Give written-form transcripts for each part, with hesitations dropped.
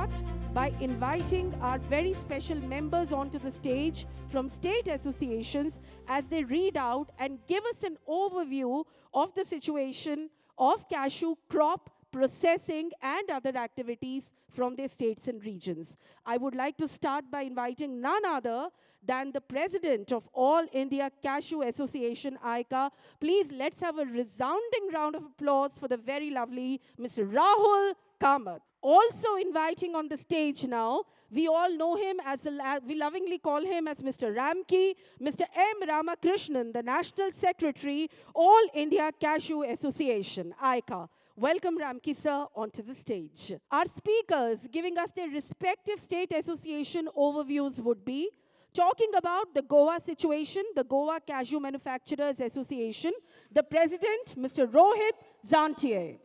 start by inviting our very special members onto the stage from state associations as they read out and give us an overview of the situation of cashew crop processing and other activities from their states and regions. I would like to start by inviting none other than the president of All India Cashew Association, AICA. Please, let's have a resounding round of applause for the very lovely Mr. Rahul Kamath. Also inviting on the stage now, we all know him as, we lovingly call him as Mr. Ramki, Mr. M. Ramakrishnan, the National Secretary, All India Cashew Association, AICA. Welcome, Ramki sir, onto the stage. Our speakers giving us their respective state association overviews would be talking about the Goa situation, the Goa Cashew Manufacturers Association, the president, Mr. Rohit Zantye.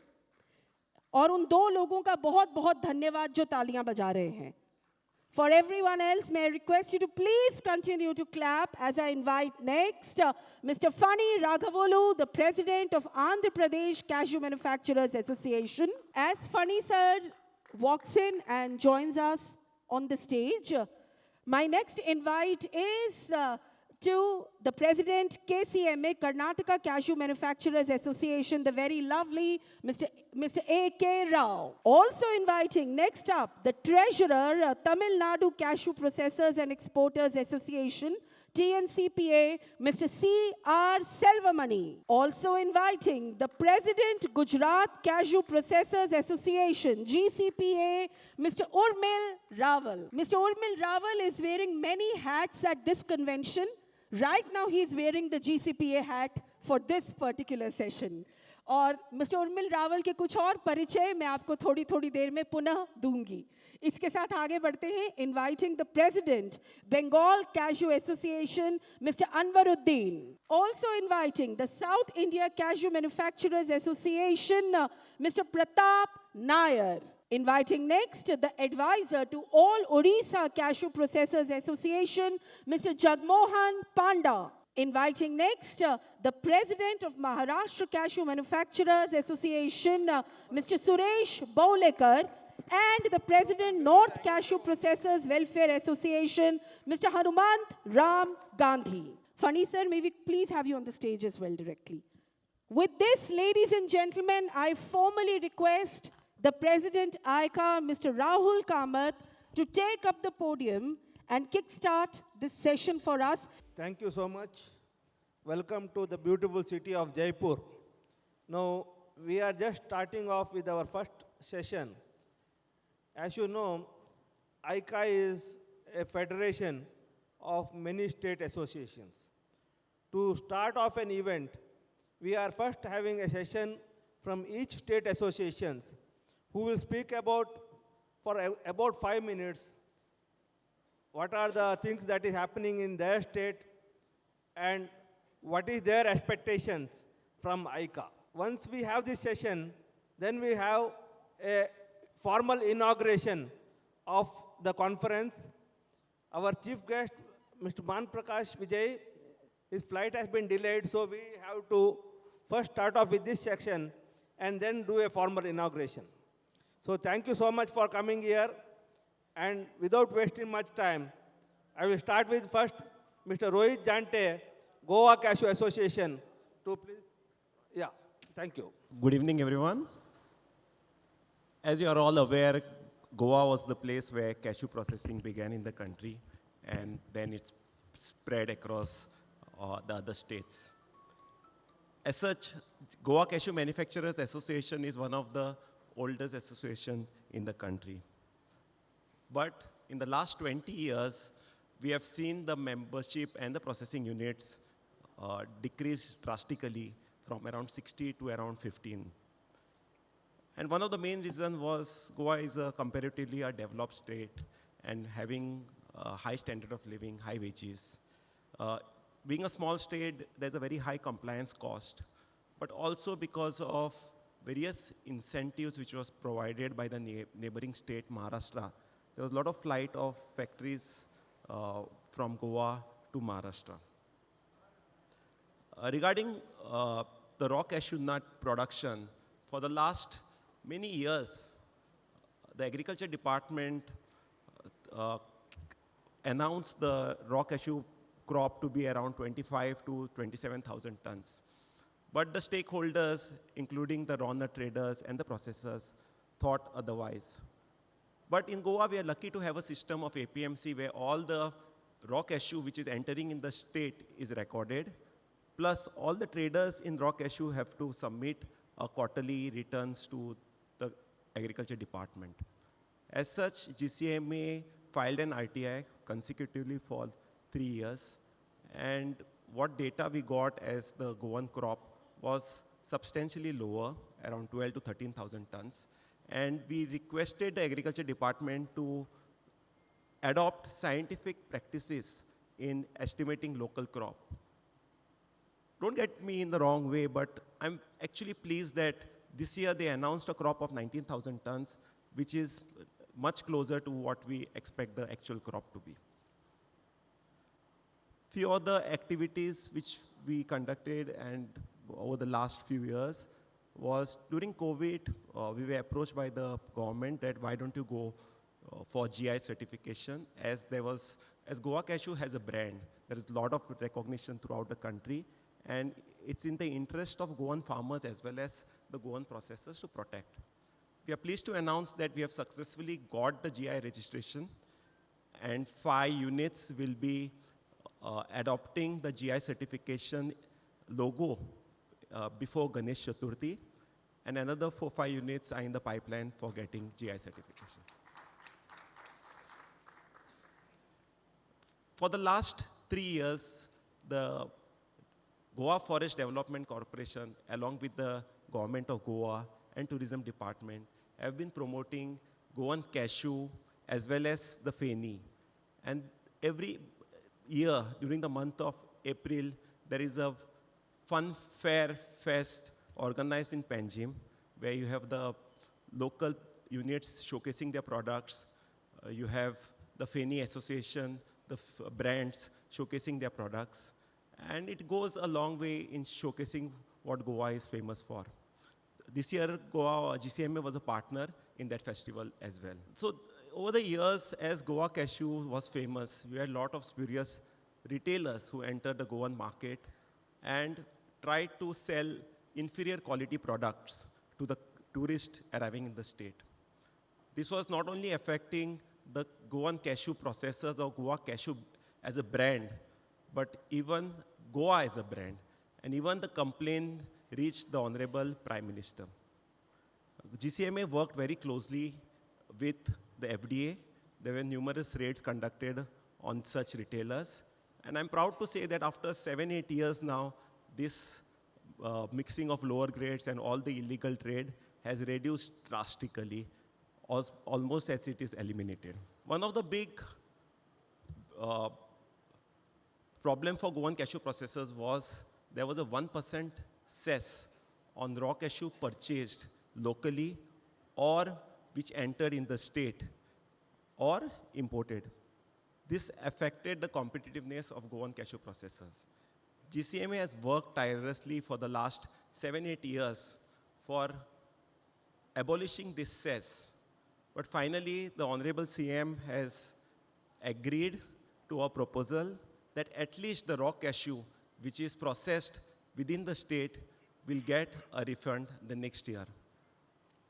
और उन दो लोगों का बहुत बहुत धन्यवाद जो तालियां बजा रहे हैं. For everyone else, may I request you to please continue to clap as I invite next Mr. Phani Raghavalu, the president of Andhra Pradesh Cashew Manufacturers Association. As Phani sir walks in and joins us on the stage, my next invite is to the president, KCMA, Karnataka Cashew Manufacturers Association, the very lovely Mr. A.K. Rao. Also inviting next up, the treasurer, Tamil Nadu Cashew Processors and Exporters Association, TNCPEA, Mr. C.R. Selvamani. Also inviting the president, Gujarat Cashew Processors Association, GCPA, Mr. Urmil Raval. Mr. Urmil Raval is wearing many hats at this convention. Right now, he is wearing the GCPA hat for this particular session. और mister Urmil Rawal के कुछ और परिचय मैं आपको थोड़ी देर में पुनः दूंगी. इसके साथ आगे बढ़ते हैं, inviting the president, Bengal Cashew Association, Mr. Anwar Uddin. Also inviting the South India Cashew Manufacturers Association, Mr. Pratap, Nair. Inviting next the advisor to all Odisha Cashew Processors Association, Mr. Jagmohan Panda. Inviting next the president of Maharashtra Cashew Manufacturers Association, Mr. Suresh Baulekar, and the president North Cashew Processors Welfare Association, Mr. Hanumant Ram Gandhi. Phani sir, may we please have you on the stage as well directly. With this, ladies and gentlemen, I formally request the President AICA, Mr. Rahul Kamath, to take up the podium and kickstart this session for us. Thank you so much. Welcome to the beautiful city of Jaipur. Now, we are just starting off with our first session. As you know, AICA is a federation of many state associations. To start off an event, we are first having a session from each state associations who will speak for about 5 minutes what are the things that is happening in their state and what is their expectations from AICA. Once we have this session, then we have a formal inauguration of the conference. Our chief guest, Mr. Man Prakash Vijay, his flight has been delayed, so we have to first start off with this section and then do a formal inauguration. So thank you so much for coming here. And without wasting much time, I will start with first Mr. Rohit Zantye, Goa Cashew Association. To please, yeah, thank you. Good evening, everyone. As you are all aware, Goa was the place where cashew processing began in the country, and then it spread across the other states. As such, Goa Cashew Manufacturers Association is one of the oldest association in the country. But in the last 20 years, we have seen the membership and the processing units decrease drastically from around 60 to around 15. And one of the main reasons was Goa is comparatively a developed state and having a high standard of living, high wages. Being a small state, there's a very high compliance cost, but also because of various incentives which was provided by the neighboring state, Maharashtra. There was a lot of flight of factories from Goa to Maharashtra. Regarding the raw cashew nut production, for the last many years, the agriculture department uh, announced the raw cashew crop to be around 25 to 27,000 tons. But the stakeholders, including the raw nut traders and the processors, thought otherwise. But in Goa, we are lucky to have a system of APMC where all the raw cashew which is entering in the state is recorded, plus all the traders in raw cashew have to submit quarterly returns to the agriculture department. As such, GCMA filed an RTI consecutively for 3 years, and what data we got as the Goan crop was substantially lower, around 12 to 13,000 tons, and we requested the agriculture department to adopt scientific practices in estimating local crop. Don't get me in the wrong way, but I'm actually pleased that this year they announced a crop of 19,000 tons, which is much closer to what we expect the actual crop to be. Few other activities which we conducted and over the last few years was during COVID, we were approached by the government that why don't you go for GI certification, as Goa Cashew has a brand. There is a lot of recognition throughout the country, and it's in the interest of Goan farmers as well as the Goan processors to protect. We are pleased to announce that we have successfully got the GI registration, and 5 units will be adopting the GI certification logo before Ganesh Chaturthi, and another 4-5 units are in the pipeline for getting GI certification. For the last 3 years, the Goa Forest Development Corporation, along with the Government of Goa and Tourism Department, have been promoting Goan cashew as well as the Phani. And every year, during the month of April, there is a fun fair fest organized in Panjim, where you have the local units showcasing their products. You have the Phani Association, the brands showcasing their products. And it goes a long way in showcasing what Goa is famous for. This year, Goa GCMA was a partner in that festival as well. So over the years, as Goa Cashew was famous, we had a lot of spurious retailers who entered the Goan market and tried to sell inferior quality products to the tourists arriving in the state. This was not only affecting the Goan cashew processors or Goa Cashew as a brand, but even Goa as a brand. And even the complaint reached the Honorable Prime Minister. GCMA worked very closely with the FDA. There were numerous raids conducted on such retailers. And I'm proud to say that after 7-8 years now, this mixing of lower grades and all the illegal trade has reduced drastically, almost as it is eliminated. One of the big problem for Goan cashew processors was there was a 1% cess on raw cashew purchased locally or which entered in the state or imported. This affected the competitiveness of Goan cashew processors. GCMA has worked tirelessly for the last 7-8 years for abolishing this cess. But finally, the Honorable CM has agreed to a proposal that at least the raw cashew, which is processed within the state, will get a refund the next year.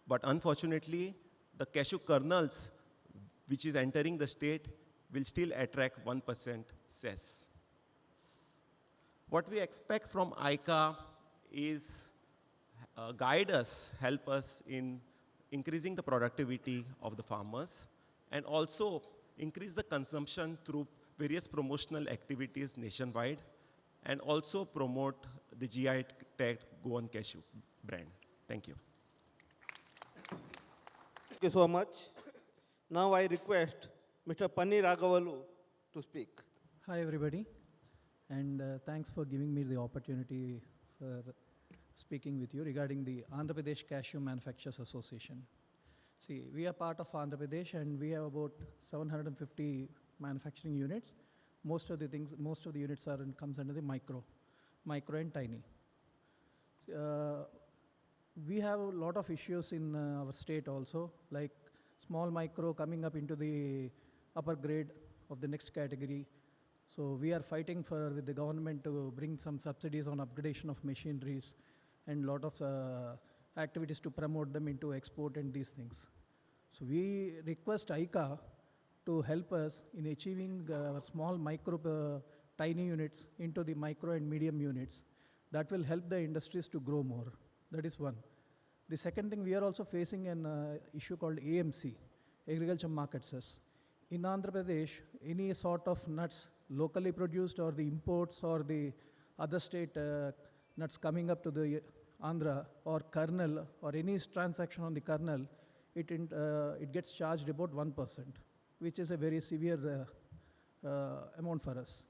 But unfortunately, the cashew kernels, which is entering the state, will still attract 1% cess. What we expect from AICA is guide us, help us in increasing the productivity of the farmers, and also increase the consumption through various promotional activities nationwide, and also promote the GI tagged Goan Cashew brand. Thank you. Thank you so much. Now I request Mr. Phani Raghavalu to speak. Hi, everybody, and thanks for giving me the opportunity for speaking with you regarding the Andhra Pradesh Cashew Manufacturers Association. See, we are part of Andhra Pradesh, and we have about 750 manufacturing units. Most of the units comes under the micro and tiny. We have a lot of issues in our state also, like small micro coming up into the upper grade of the next category. So we are fighting with the government to bring some subsidies on upgradation of machineries and lot of activities to promote them into export and these things. So we request AICA to help us in achieving small micro tiny units into the micro and medium units. That will help the industries to grow more. That is one. The second thing, we are also facing an issue called AMC, Agriculture Market Cess. In Andhra Pradesh, any sort of nuts locally produced or the imports or the other state nuts coming up to the Andhra or kernel or any transaction on the kernel, it gets charged about 1%, which is a very severe amount for us.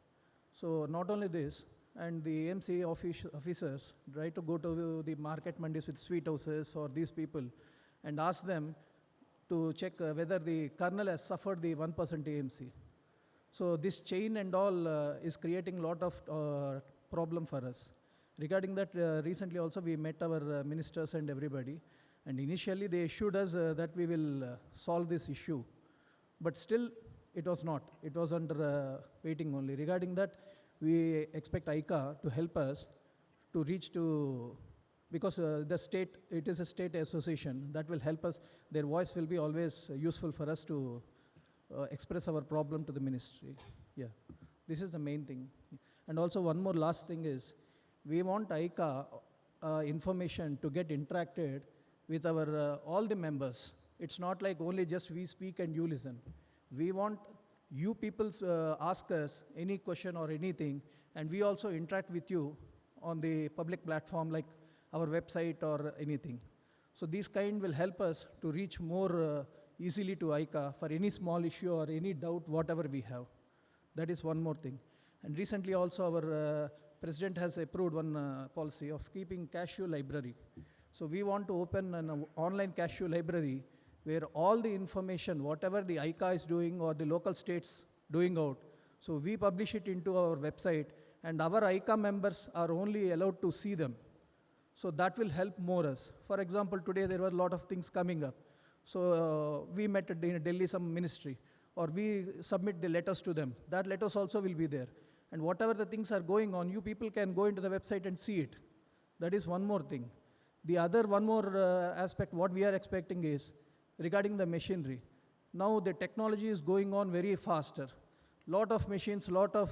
So not only this, and the AMC officers try to go to the market mandis with sweet houses or these people and ask them to check whether the kernel has suffered the 1% AMC. So this chain and all is creating a lot of problem for us. Regarding that, recently also we met our ministers and everybody, and initially they assured us that we will solve this issue. But still, it was not. It was under waiting only. Regarding that, we expect AICA to help us to reach to, because the state, it is a state association that will help us. Their voice will be always useful for us to express our problem to the ministry. Yeah, this is the main thing. And also one more last thing is, we want AICA information to get interacted with our all the members. It's not like only just we speak and you listen. We want you people ask us any question or anything, and we also interact with you on the public platform like our website or anything. So these kind will help us to reach more easily to AICA for any small issue or any doubt, whatever we have. That is one more thing. And recently also our President has approved one policy of keeping Cashew library. So we want to open an online Cashew library where all the information, whatever the AICA is doing or the local states doing out, so we publish it into our website, and our AICA members are only allowed to see them. So that will help more us. For example, today there were a lot of things coming up. So we met in Delhi, some ministry, or we submit the letters to them. That letters also will be there. And whatever the things are going on, you people can go into the website and see it. That is one more thing. The other one more aspect, what we are expecting is, regarding the machinery. Now the technology is going on very faster. Lot of machines, lot of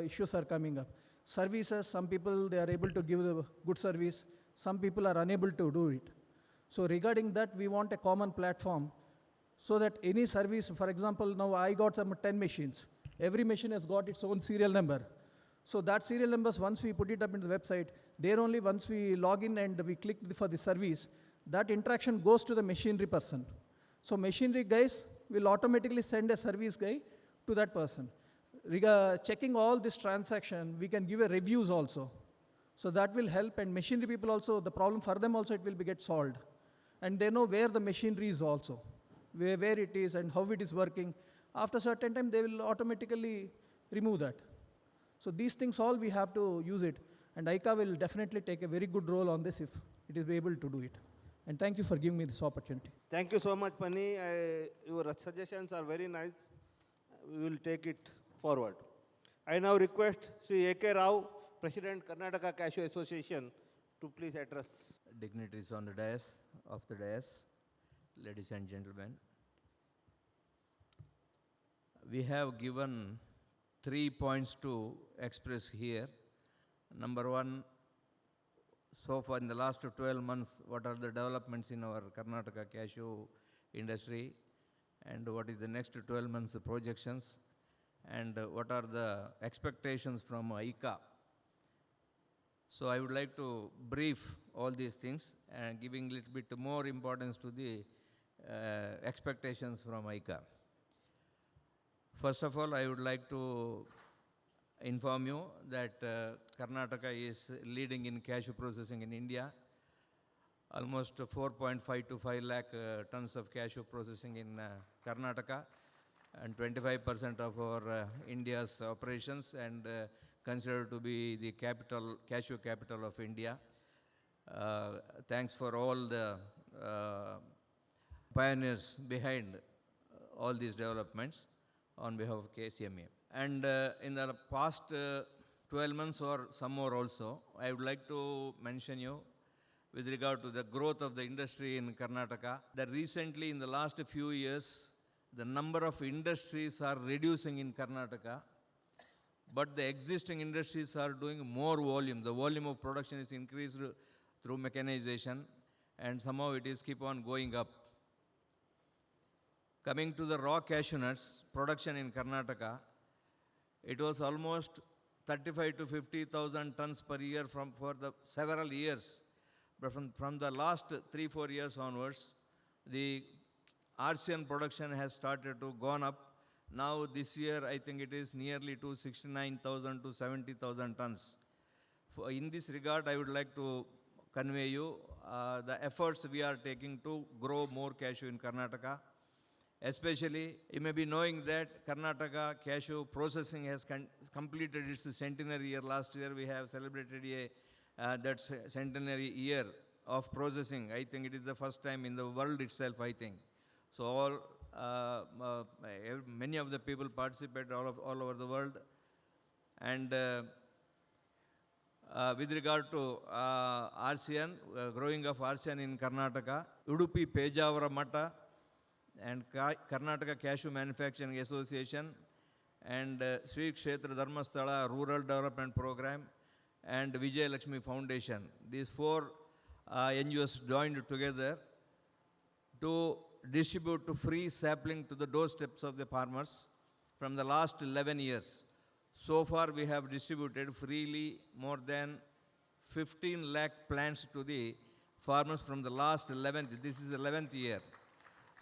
issues are coming up. Services, some people, they are able to give a good service. Some people are unable to do it. So regarding that, we want a common platform so that any service, for example, now I got some 10 machines. Every machine has got its own serial number. So that serial numbers, once we put it up in the website, there only once we log in and we click for the service, that interaction goes to the machinery person. So machinery guys will automatically send a service guy to that person. Checking all this transaction, we can give a reviews also. So that will help, and machinery people also, the problem for them also, it will get solved. And they know where the machinery is also, where it is and how it is working. After a certain time, they will automatically remove that. So these things all we have to use it. And AICA will definitely take a very good role on this if it is able to do it. And thank you for giving me this opportunity. Thank you so much, Phani. Your suggestions are very nice. We will take it forward. I now request Sri A.K. Rao, President, Karnataka Cashew Association, to please address. Dignitaries on the dais, ladies and gentlemen. We have given 3 points to express here. Number one, so far in the last 12 months, what are the developments in our Karnataka cashew industry, and what is the next 12 months projections, and what are the expectations from AICA. So I would like to brief all these things and giving a little bit more importance to the expectations from AICA. First of all, I would like to inform you that Karnataka is leading in cashew processing in India. Almost 4.5 to 5 lakh tons of cashew processing in Karnataka, and 25% of our India's operations, and considered to be the capital, cashew capital of India. Thanks for all the pioneers behind all these developments on behalf of KCMA. And in the past 12 months or some more also, I would like to mention you with regard to the growth of the industry in Karnataka, that recently in the last few years, the number of industries are reducing in Karnataka, but the existing industries are doing more volume. The volume of production is increased through mechanization, and somehow it is keep on going up. Coming to the raw cashew nuts production in Karnataka, it was almost 35 to 50,000 tons per year for the several years. But from the last 3-4 years onwards, the RCN production has started to gone up. Now this year, I think it is nearly to 69,000 to 70,000 tons. In this regard, I would like to convey you the efforts we are taking to grow more cashew in Karnataka. Especially, you may be knowing that Karnataka cashew processing has completed its centenary year. Last year, we have celebrated that centenary year of processing. I think it is the first time in the world itself, I think. So many of the people participate all over the world. And with regard to RCN, growing of RCN in Karnataka, Udupi Pejavara Mata and Karnataka Cashew Manufacturing Association and Sri Kshetra Dharmasthala Rural Development Program and Vijay Lakshmi Foundation. These 4 NGOs joined together to distribute free sapling to the doorsteps of the farmers from the last 11 years. So far, we have distributed freely more than 15 lakh plants to the farmers from the last 11th. This is the 11th year.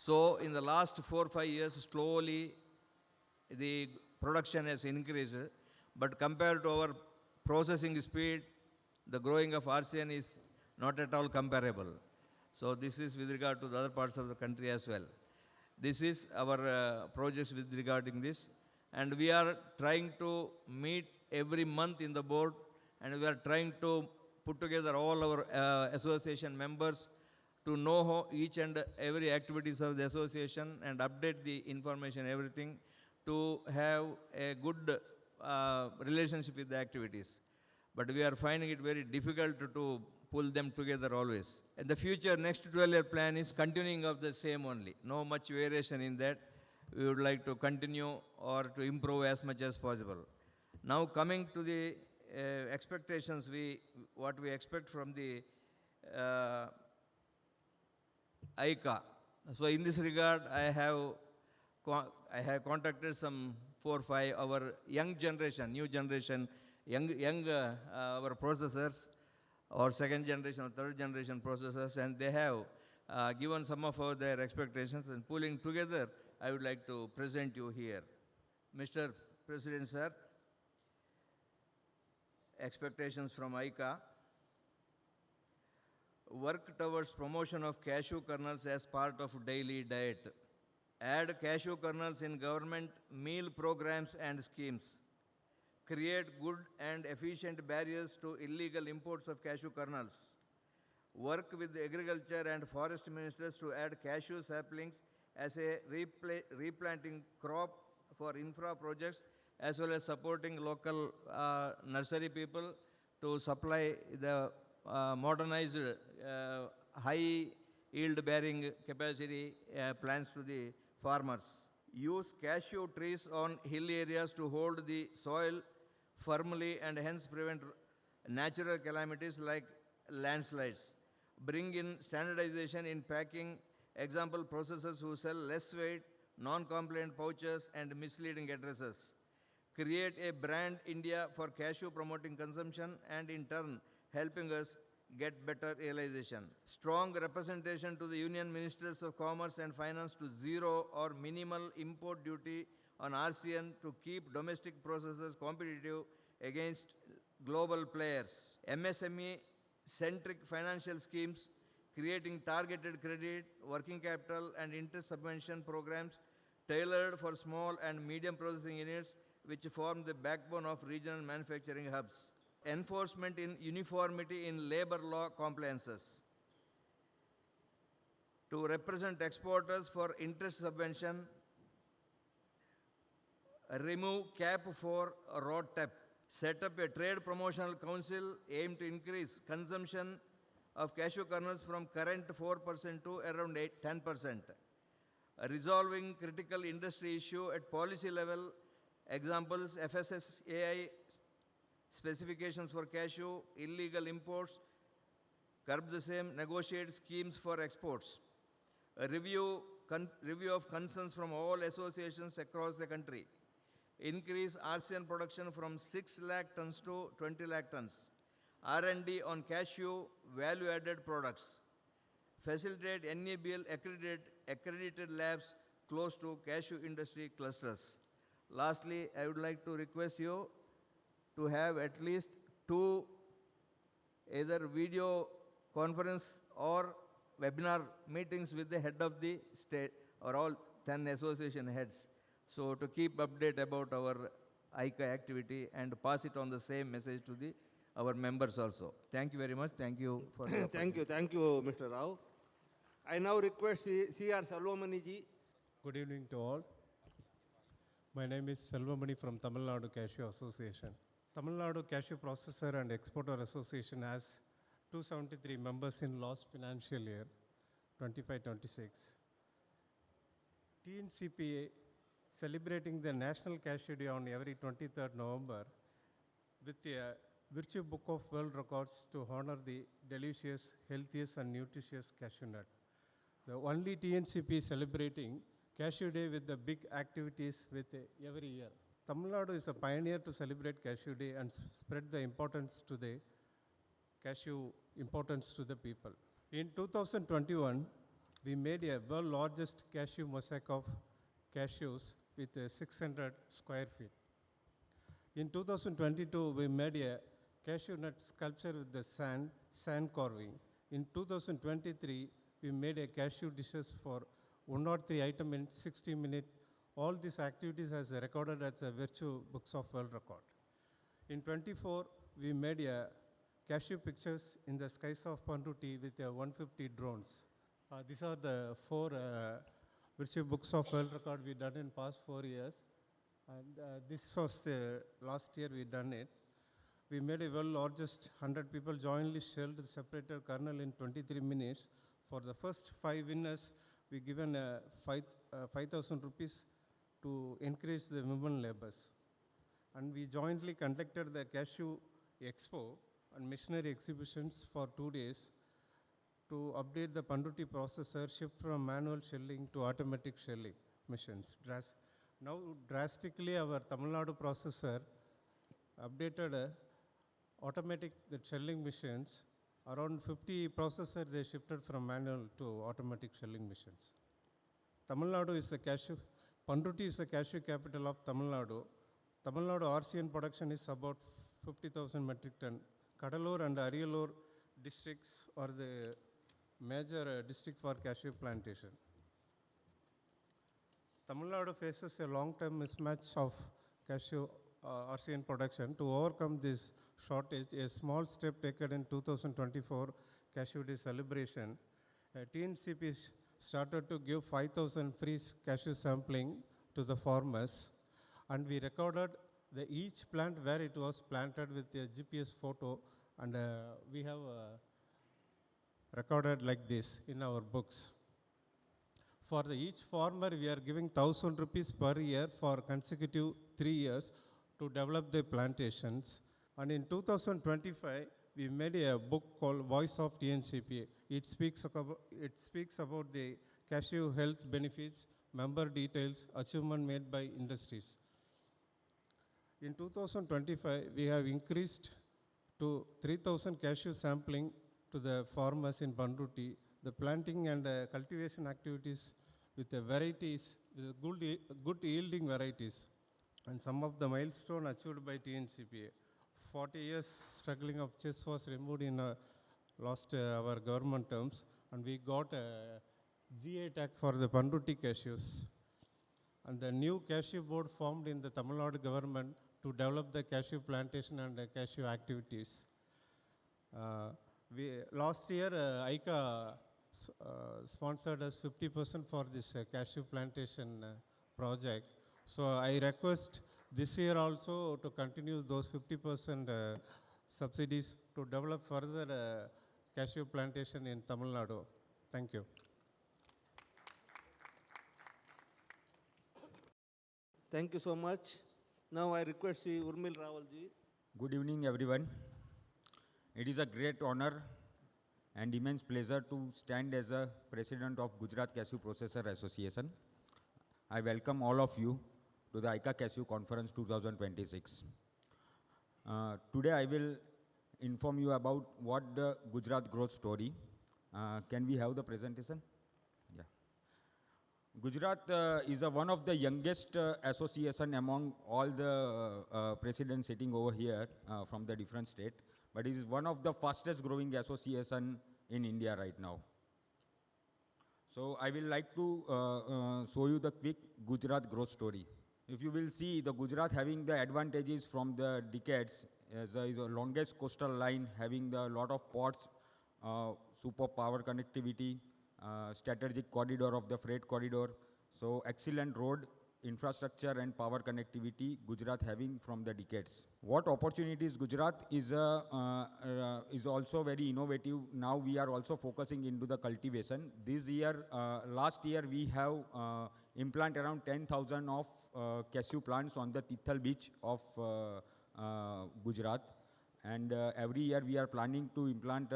So in the last 4-5 years, slowly the production has increased. But compared to our processing speed, the growing of RCN is not at all comparable. So this is with regard to the other parts of the country as well. This is our projects with regarding this. And we are trying to meet every month in the board, and we are trying to put together all our association members to know how each and every activities of the association and update the information, everything, to have a good relationship with the activities. But we are finding it very difficult to pull them together always. In the future, next 12-year plan is continuing of the same only. No much variation in that. We would like to continue or to improve as much as possible. Now coming to the expectations, what we expect from the AICA. So in this regard, I have contacted some 4-5 our young generation, new generation, our processors, or second generation or third generation processors, and they have given some of their expectations, and pulling together, I would like to present you here. Mr. President, sir, expectations from AICA. Work towards promotion of cashew kernels as part of daily diet. Add cashew kernels in government meal programs and schemes. Create good and efficient barriers to illegal imports of cashew kernels. Work with the agriculture and forest ministers to add cashew saplings as a replanting crop for infra projects, as well as supporting local nursery people to supply the modernized high yield bearing capacity plants to the farmers. Use cashew trees on hill areas to hold the soil firmly and hence prevent natural calamities like landslides. Bring in standardization in packing, example processors who sell less weight, non-compliant pouches and misleading addresses. Create a brand India for cashew promoting consumption and in turn helping us get better realization. Strong representation to the Union Ministers of Commerce and Finance to zero or minimal import duty on RCN to keep domestic processors competitive against global players. MSME-centric financial schemes, creating targeted credit, working capital and interest subvention programs tailored for small and medium processing units which form the backbone of regional manufacturing hubs. Enforcement in uniformity in labor law compliances. to represent exporters for interest subvention, remove cap for road tax, set up a trade promotional council aimed to increase consumption of cashew kernels from current 4% to around 10%, resolving critical industry issue at policy level, examples FSSAI specifications for cashew, illegal imports, curb the same, negotiate schemes for exports, a review of concerns from all associations across the country, increase RCN production from 6 lakh tons to 20 lakh tons, R&D on cashew value-added products, facilitate NABL accredited labs close to cashew industry clusters. Lastly, I would like to request you to have at least 2 either video conference or webinar meetings with the head of the state or all 10 association heads. So to keep update about our AICA activity and pass it on the same message to our members also. Thank you very much. Thank you for the Thank you, Mr. Rao. I now request C.R. Selvamani ji. Good evening to all. My name is Selvamani from Tamil Nadu Cashew Association. Tamil Nadu Cashew Processor and Exporter Association has 273 members in last financial year, 25-26. TNCPEA celebrating the National Cashew Day on every 23rd November with a Virtue Book of World Records to honor the delicious, healthiest and nutritious cashew nut. The only TNCP celebrating Cashew Day with the big activities with every year. Tamil Nadu is a pioneer to celebrate Cashew Day and spread the importance to the cashew importance to the people. In 2021, we made a world largest cashew mosaic of cashews with 600 square feet. In 2022, we made a cashew nut sculpture with the sand carving. In 2023, we made a cashew dishes for 103 items in 60 minutes. All these activities as recorded at the Virtue Books of World Record. In 24, we made a cashew pictures in the skies of Panruti with 150 drones. These are the 4 Virtue Books of World Record we done in past 4 years. And this was the last year we done it. We made a world largest 100 people jointly shelled the separated kernel in 23 minutes. For the first 5 winners, we given 5,000 rupees to increase the women labors. And we jointly conducted the Cashew Expo and missionary exhibitions for 2 days to update the Panruti processor, shift from manual shelling to automatic shelling machines. Now drastically our Tamil Nadu processor updated automatic the shelling machines. Around 50 processors they shifted from manual to automatic shelling machines. Tamil Nadu is the cashew, Panruti is the cashew capital of Tamil Nadu. Tamil Nadu RCN production is about 50,000 metric ton. Kadalur and Ariyalur districts are the major district for cashew plantation. Tamil Nadu faces a long-term mismatch of cashew RCN production. To overcome this shortage, a small step taken in 2024 Cashew Day celebration. TNCP started to give 5,000 free cashew sampling to the farmers, and we recorded each plant where it was planted with a GPS photo, and we have recorded like this in our books. For each farmer, we are giving 1,000 rupees per year for consecutive 3 years to develop the plantations. And in 2025, we made a book called Voice of TNCPA. It speaks about the cashew health benefits, member details, achievement made by industries. In 2025, we have increased to 3,000 cashew sampling to the farmers in Panruti. The planting and cultivation activities with the varieties, with good yielding varieties, and some of the milestones achieved by TNCPA. 40 years struggling of chess was removed in last our government terms, and we got a GA tag for the Panruti cashews. And the new cashew board formed in the Tamil Nadu government to develop the cashew plantation and the cashew activities. Last year, AICA sponsored us 50% for this cashew plantation project. So I request this year also to continue those 50% subsidies to develop further cashew plantation in Tamil Nadu. Thank you. Thank you so much. Now I request Sri Urmil Raval ji. Good evening, everyone. It is a great honor and immense pleasure to stand as a president of Gujarat Cashew Processor Association. I welcome all of you to the AICA Cashew Conference 2026. Today I will inform you about what the Gujarat growth story. Can we have the presentation? Yeah. Gujarat is one of the youngest association among all the presidents sitting over here from the different state, but it is one of the fastest growing association in India right now. So I will like to show you the quick Gujarat growth story. If you will see the Gujarat having the advantages from the decades, as is the longest coastal line, having the lot of ports, super power connectivity, strategic corridor of the freight corridor. So excellent road infrastructure and power connectivity Gujarat having from the decades. What opportunities Gujarat is also very innovative. Now we are also focusing into the cultivation. This year, last year we have implanted around 10,000 of cashew plants on the Tithal beach of Gujarat. And every year we are planning to implant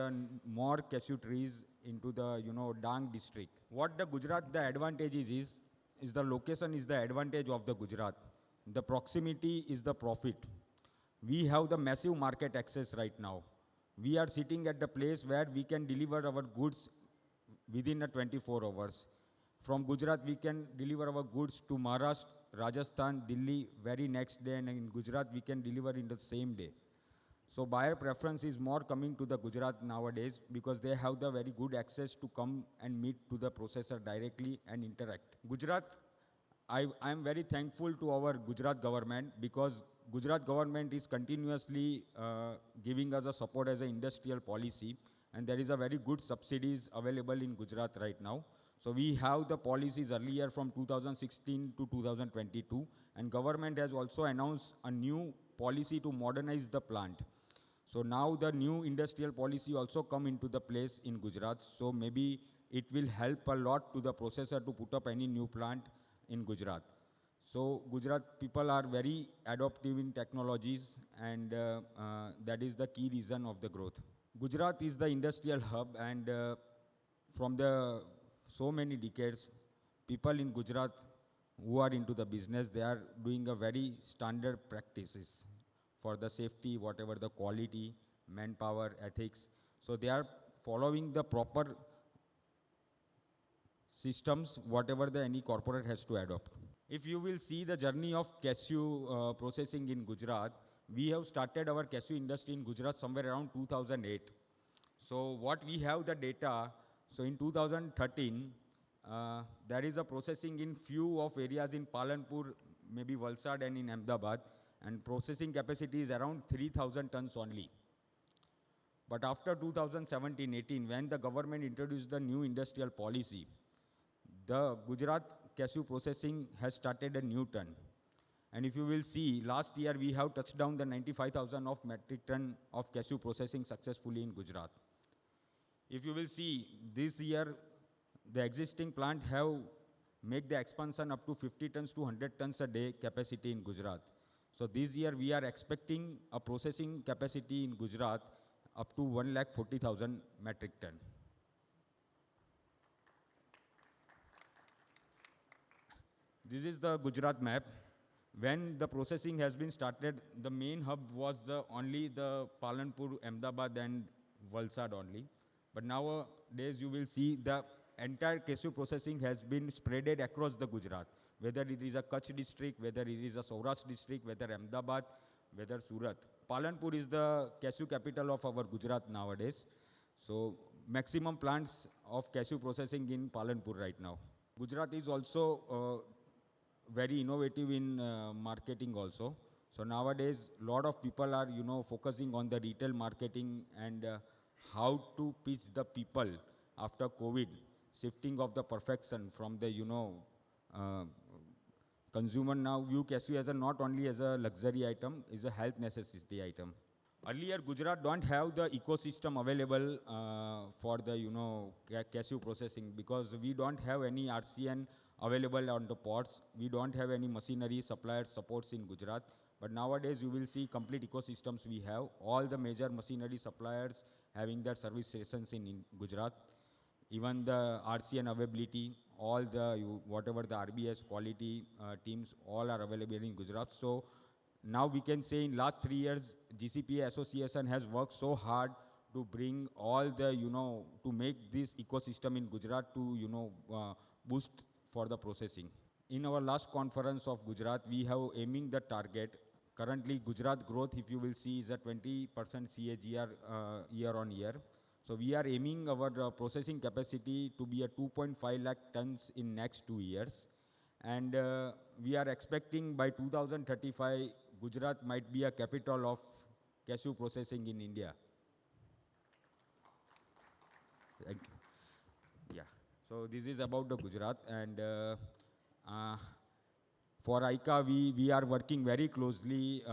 more cashew trees into the Dang district. What the Gujarat, the advantages is the location is the advantage of the Gujarat. The proximity is the profit. We have the massive market access right now. We are sitting at the place where we can deliver our goods within 24 hours. From Gujarat, we can deliver our goods to Maharashtra, Rajasthan, Delhi very next day, and in Gujarat, we can deliver in the same day. So buyer preference is more coming to the Gujarat nowadays because they have the very good access to come and meet to the processor directly and interact. Gujarat, I am very thankful to our Gujarat government because Gujarat government is continuously giving us a support as an industrial policy, and there is a very good subsidies available in Gujarat right now. So we have the policies earlier from 2016 to 2022, and government has also announced a new policy to modernize the plant. So now the new industrial policy also come into the place in Gujarat. So maybe it will help a lot to the processor to put up any new plant in Gujarat. So Gujarat people are very adaptive in technologies, and that is the key reason of the growth. Gujarat is the industrial hub, and from the so many decades, people in Gujarat who are into the business, they are doing a very standard practices for the safety, whatever the quality, manpower, ethics. So they are following the proper systems, whatever any corporate has to adopt. If you will see the journey of cashew processing in Gujarat, we have started our cashew industry in Gujarat somewhere around 2008. So what we have the data, so in 2013, there is a processing in few of areas in Palanpur, maybe Valsad and in Ahmedabad, and processing capacity is around 3,000 tons only. But after 2017-18, when the government introduced the new industrial policy, the Gujarat cashew processing has started a new turn. And if you will see, last year we have touched down the 95,000 of metric ton of cashew processing successfully in Gujarat. If you will see, this year the existing plant have made the expansion up to 50 tons to 100 tons a day capacity in Gujarat. So this year we are expecting a processing capacity in Gujarat up to 140,000 metric ton. This is the Gujarat map. When the processing has been started, the main hub was only the Palanpur, Ahmedabad and Valsad only. But nowadays you will see the entire cashew processing has been spreaded across the Gujarat. Whether it is a Kutch district, whether it is a Saurashtra district, whether Ahmedabad, whether Surat. Palanpur is the cashew capital of our Gujarat nowadays. So maximum plants of cashew processing in Palanpur right now. Gujarat is also very innovative in marketing also. So nowadays, a lot of people are, focusing on the retail marketing and how to pitch the people after COVID, shifting of the perfection from the, uh, consumer now view cashew as a not only as a luxury item, is a health necessity item. Earlier, Gujarat don't have the ecosystem available for the, cashew processing, because we don't have any RCN available on the ports. We don't have any machinery supplier supports in Gujarat. But nowadays, you will see complete ecosystems we have. All the major machinery suppliers having their service stations in Gujarat. Even the RCN availability, all the, whatever the RBS quality teams, all are available in Gujarat. So now we can say in last 3 years, GCPA association has worked so hard to bring all the, to make this ecosystem in Gujarat to, boost for the processing. In our last conference of Gujarat, we have aiming the target. Currently, Gujarat growth, if you will see, is a 20% CAGR year on year. So we are aiming our processing capacity to be a 2.5 lakh tons in next 2 years. And we are expecting by 2035, Gujarat might be a capital of cashew processing in India. Thank you. Yeah. So this is about the Gujarat. And for AICA, we are working very closely.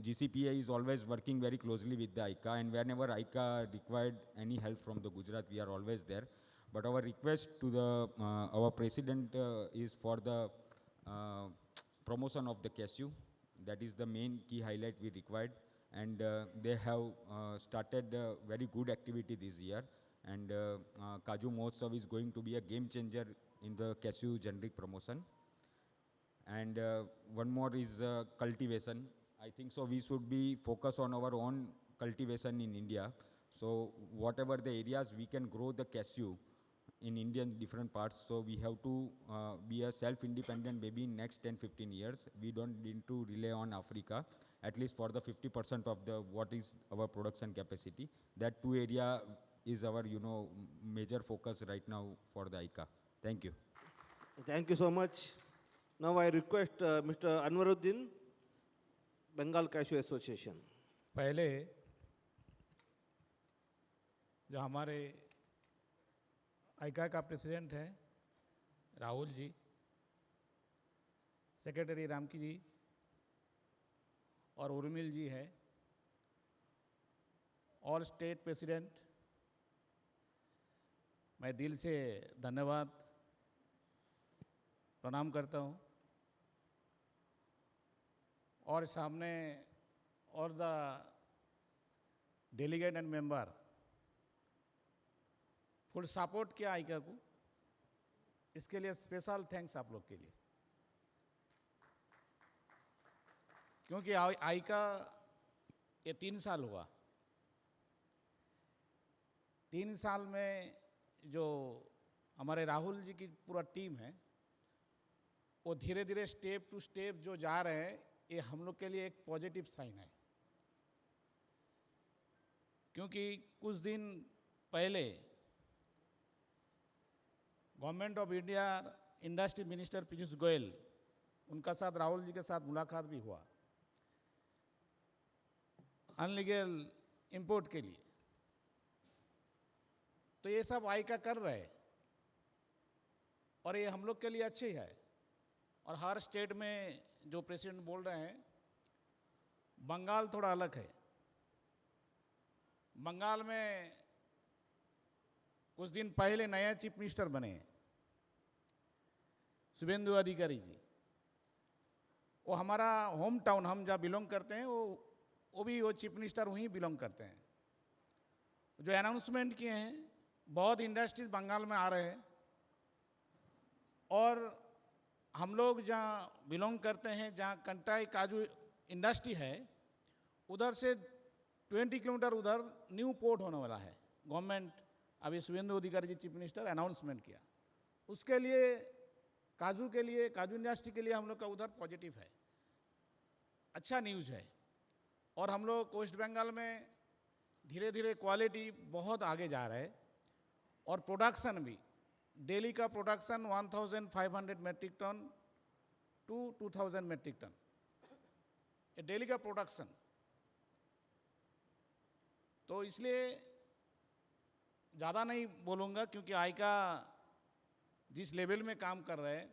GCPA is always working very closely with the AICA, and whenever AICA required any help from the Gujarat, we are always there. But our request to the our president is for the promotion of the cashew. That is the main key highlight we required, and they have started very good activity this year. And Kaju Mahotsav is going to be a game changer in the cashew generic promotion. And one more is cultivation. I think so we should be focused on our own cultivation in India. So whatever the areas we can grow the cashew in Indian different parts, so we have to be a self-independent maybe in next 10-15 years. We don't need to rely on Africa, at least for the 50% of the what is our production capacity. That two area is our, major focus right now for the AICA. Thank you. Thank you so much. Now I request Mr. Anwar Uddin, Bengal Cashew Association. पहले जो हमारे आइका का president हैं Rahul ji, secretary Ramky जी और उर्मिल जी है, और state president, मैं दिल से धन्यवाद प्रणाम करता हूँ. और सामने और the delegate and member full support किया आइका को, इसके लिए स्पेशल थैंक्स आप लोग के लिए. क्योंकि आइका ये 3 साल हुआ, 3 साल में जो हमारे राहुल जी की पूरा टीम है वो धीरे धीरे स्टेप टू स्टेप जो जा रहे हैं, ये हम लोग के लिए एक पॉजिटिव साइन है. क्योंकि कुछ दिन पहले government of India industry minister Piyush Goyal, उनका साथ राहुल जी के साथ मुलाकात भी हुआ अनलीगल इंपोर्ट के लिए. तो ये सब आइका कर रहे हैं और ये हम लोग के लिए अच्छे है. और हर स्टेट में जो प्रेसिडेंट बोल रहे हैं, बंगाल थोड़ा अलग है. बंगाल में कुछ दिन पहले नया चीफ मिनिस्टर बने शुभेंदु अधिकारी जी. वो हमारा होम टाउन, हम जहाँ बिलोंग करते हैं, वो भी वो चीफ मिनिस्टर वहीं बिलोंग करते हैं. जो अनाउंसमेंट किए हैं, बहुत इंडस्ट्रीज बंगाल में आ रहे हैं. और हम लोग जहाँ बिलोंग करते हैं, जहाँ कंटाई काजू इंडस्ट्री है, उधर से 20 किलोमीटर उधर न्यू पोर्ट होने वाला है. गवर्नमेंट अभी शुभेंदु अधिकारी जी चीफ मिनिस्टर अनाउंसमेंट किया. उसके लिए काजू के लिए, काजू इंडस्ट्री के लिए हम लोग का उधर पॉजिटिव है, अच्छा न्यूज़ है. और हम लोग वेस्ट बंगाल में धीरे धीरे क्वालिटी बहुत आगे जा रहा है. और प्रोडक्शन भी, डेली का production 1500 metric ton to 2000 metric ton, ये डेली का प्रोडक्शन. तो इसलिए ज़्यादा नहीं बोलूँगा क्योंकि आइका जिस लेवल में काम कर रहे हैं,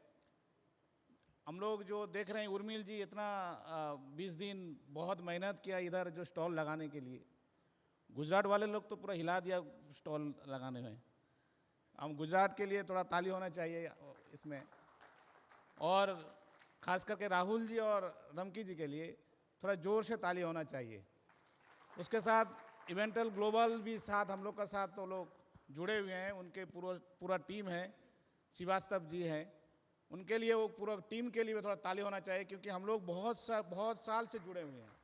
हम लोग जो देख रहे हैं, उर्मिल जी इतना 20 दिन बहुत मेहनत किया इधर जो स्टॉल लगाने के लिए। गुजरात वाले लोग तो पूरा हिला दिया स्टॉल लगाने में। हम गुजरात के लिए थोड़ा ताली होना चाहिए इसमें, और ख़ास करके राहुल जी और रमकी जी के लिए थोड़ा ज़ोर से ताली होना चाहिए। उसके साथ इवेंटल ग्लोबल भी साथ हम लोग का साथ तो लोग जुड़े हुए हैं, उनके पूरा टीम है, श्रीवास्तव जी हैं, उनके लिए वो पूरा टीम के लिए भी थोड़ा ताली होना चाहिए क्योंकि हम लोग बहुत साल से जुड़े हुए हैं।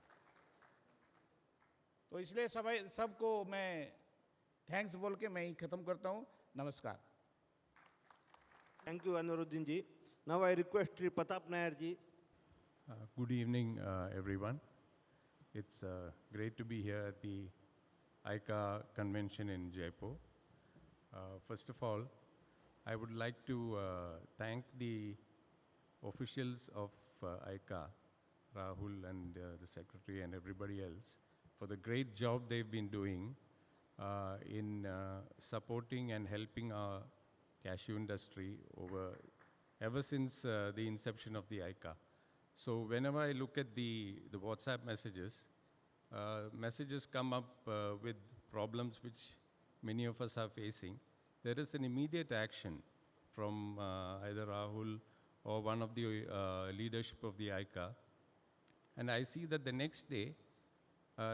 तो इसलिए सबको मैं थैंक्स बोल के मैं ही ख़त्म करता हूँ। नमस्कार। Thank you, Anuruddin ji. Now I request Sri Pratap Nair ji. Good evening, everyone. It's great to be here at the AICA convention in Jaipur. First of all, I would like to thank the officials of AICA, Rahul and the secretary and everybody else, for the great job they've been doing in supporting and helping our cashew industry ever since the inception of the AICA. So whenever I look at the WhatsApp messages, messages come up with problems which many of us are facing. There is an immediate action from either Rahul or one of the leadership of the AICA. And I see that the next day,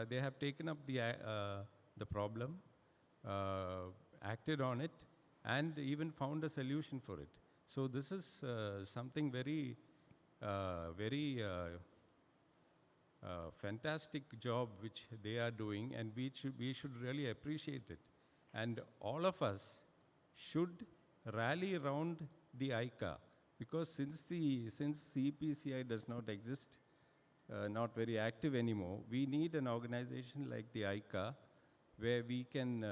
they have taken up the problem, acted on it, and even found a solution for it. So this is something very fantastic job which they are doing, and we should really appreciate it. And all of us should rally around the AICA, because since CPCI does not exist, not very active anymore, we need an organization like the AICA where we can,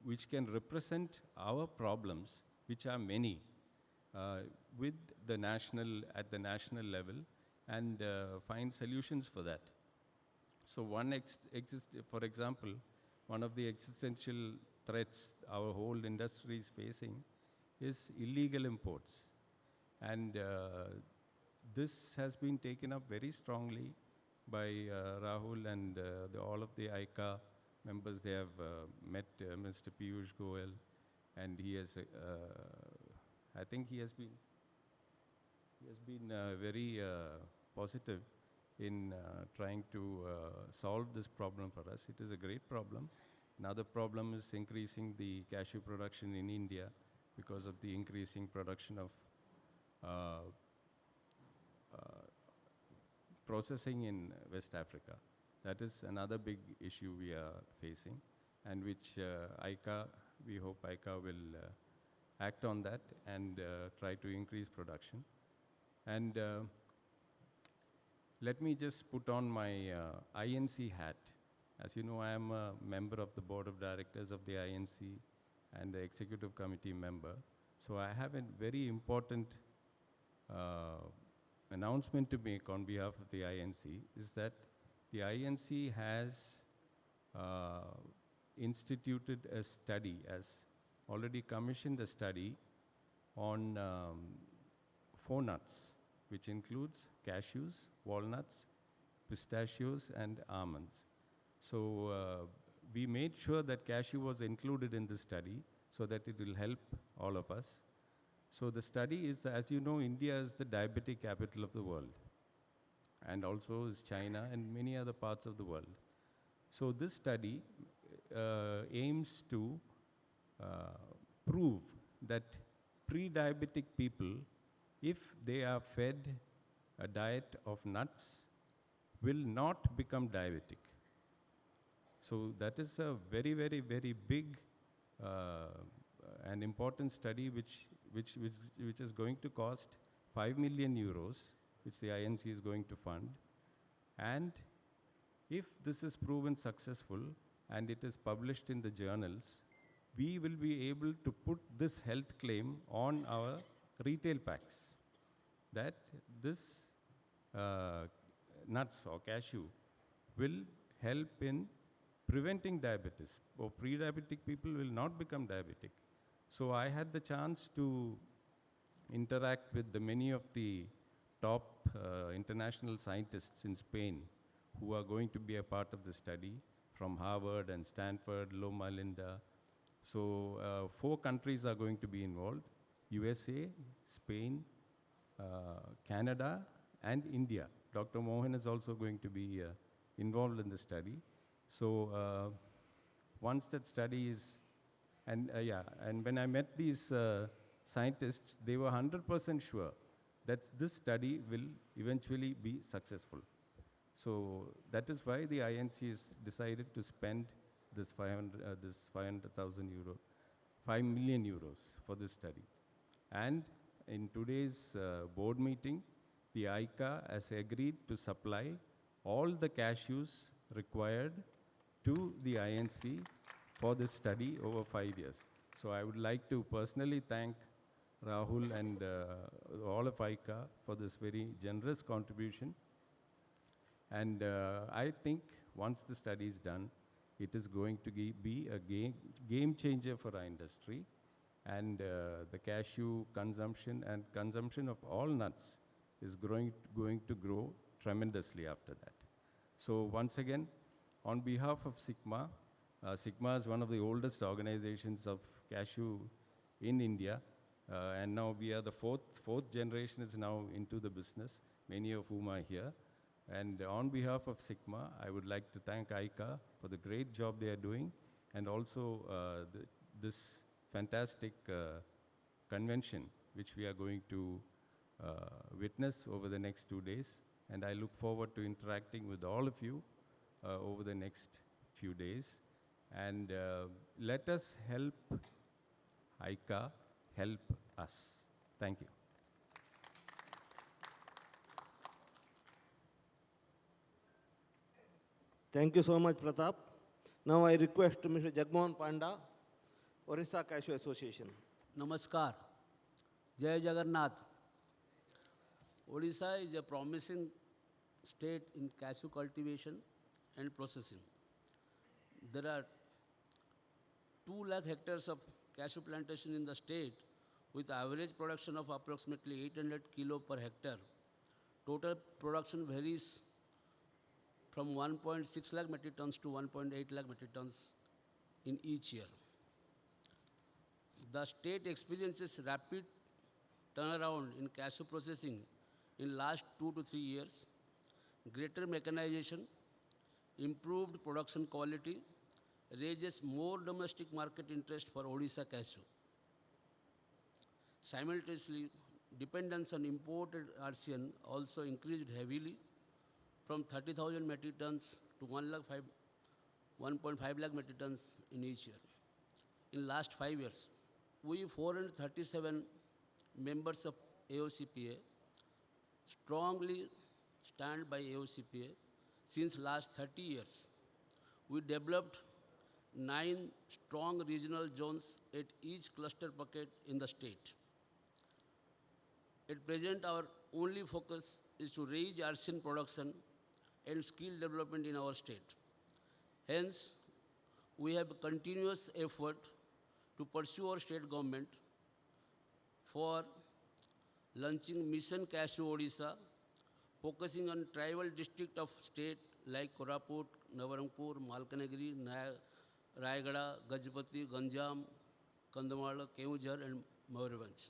which can represent our problems, which are many, with the at the national level, and find solutions for that. So for example, one of the existential threats our whole industry is facing is illegal imports. And this has been taken up very strongly by Rahul and all of the AICA members. They have met Mr. Piyush Goyal, and he has, I think he has been very positive in trying to solve this problem for us. It is a great problem. Another problem is increasing the cashew production in India because of the increasing production of processing in West Africa. That is another big issue we are facing, and which AICA, we hope AICA will act on that and try to increase production. And let me just put on my INC hat. As you know, I am a member of the board of directors of the INC and the executive committee member. So I have a very important announcement to make on behalf of the INC, is that the INC has instituted a study, has already commissioned a study on 4 nuts, which includes cashews, walnuts, pistachios, and almonds. So we made sure that cashew was included in the study so that it will help all of us. So the study is, as you know, India is the diabetic capital of the world, and also is China and many other parts of the world. So this study aims to prove that pre-diabetic people, if they are fed a diet of nuts, will not become diabetic. So that is a very, very, very big and important study which is going to cost 5 million euros, which the INC is going to fund. And if this is proven successful and it is published in the journals, we will be able to put this health claim on our retail packs, that this nuts or cashew will help in preventing diabetes. Or pre-diabetic people will not become diabetic. So I had the chance to interact with many of the top international scientists in Spain who are going to be a part of the study from Harvard and Stanford, Loma Linda. So 4 countries are going to be involved: USA, Spain, Canada, and India. Dr. Mohan is also going to be involved in the study. So once that study is, and when I met these scientists, they were 100% sure that this study will eventually be successful. So that is why the INC has decided to spend this 500,000 euro, 5 million euros for this study. And in today's board meeting, the AICA has agreed to supply all the cashews required to the INC for this study over 5 years. So I would like to personally thank Rahul and all of AICA for this very generous contribution. And I think once the study is done, it is going to be a game changer for our industry. And the cashew consumption and consumption of all nuts is going to grow tremendously after that. So once again, on behalf of SICMA, SICMA is one of the oldest organizations of cashew in India. And now we are the fourth generation is now into the business, many of whom are here. And on behalf of SICMA, I would like to thank AICA for the great job they are doing, and also this fantastic convention, which we are going to witness over the next 2 days. And I look forward to interacting with all of you over the next few days. And let us help AICA help us. Thank you. Thank you so much, Pratap. Now I request Mr. Jagmohan Panda, Orissa Cashew Association. Namaskar. Jai Jagannath. Odisha is a promising state in cashew cultivation and processing. There are 2 lakh hectares of cashew plantation in the state with average production of approximately 800 kilo per hectare. Total production varies from 1.6 lakh metric tons to 1.8 lakh metric tons in each year. The state experiences rapid turnaround in cashew processing in last 2 to 3 years. Greater mechanization, improved production quality, raises more domestic market interest for Odisha cashew. Simultaneously, dependence on imported RCN also increased heavily from 30,000 metric tons to 1.5 lakh metric tons in each year. In last 5 years, we 437 members of AOCPA strongly stand by AOCPA since last 30 years. We developed 9 strong regional zones at each cluster bucket in the state. At present, our only focus is to raise RCN production and skill development in our state. Hence, we have a continuous effort to pursue our state government for launching Mission Cashew Odisha, focusing on tribal district of state like Koraput, Navarangpur, Malkanagiri, Rayagada, Gajapati, Ganjam, Kandhamala, Keonjhar, and Mayurbhanj.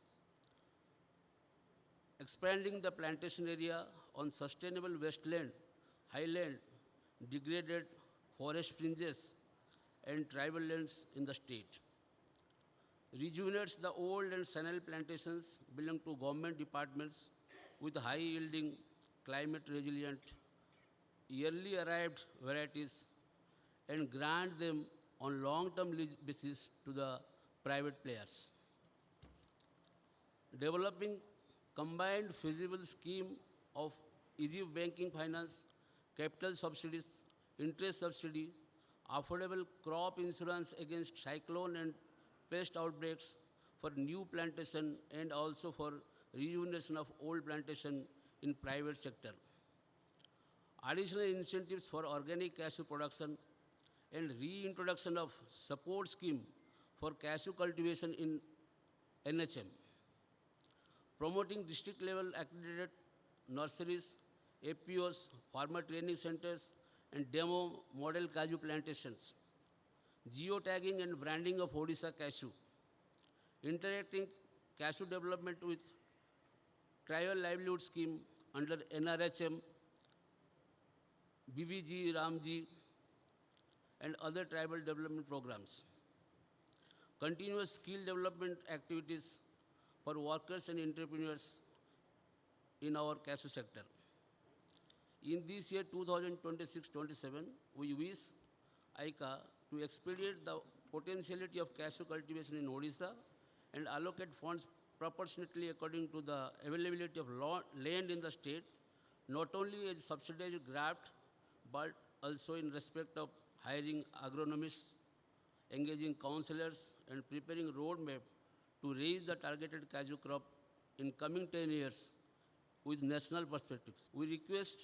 Expanding the plantation area on sustainable wasteland, highland, degraded forest fringes, and tribal lands in the state. Rejuvenates the old and senile plantations belong to government departments with high-yielding, climate-resilient, yearly arrived varieties, and grant them on long-term lease basis to the private players. Developing combined feasible scheme of easy banking finance, capital subsidies, interest subsidy, affordable crop insurance against cyclone and pest outbreaks for new plantation and also for rejuvenation of old plantation in private sector. Additional incentives for organic cashew production and reintroduction of support scheme for cashew cultivation in NHM, promoting district level accredited nurseries, APOs, farmer training centers, and demo model cashew plantations, geotagging and branding of Odisha cashew, interacting cashew development with tribal livelihood scheme under NRHM, BVG, Ramji, and other tribal development programs. Continuous skill development activities for workers and entrepreneurs in our cashew sector. In this year 2026-27, we wish AICA to expedite the potentiality of cashew cultivation in Odisha and allocate funds proportionately according to the availability of land in the state, not only as subsidized graft, but also in respect of hiring agronomists, engaging councillors, and preparing roadmap to raise the targeted cashew crop in coming 10 years with national perspectives. We request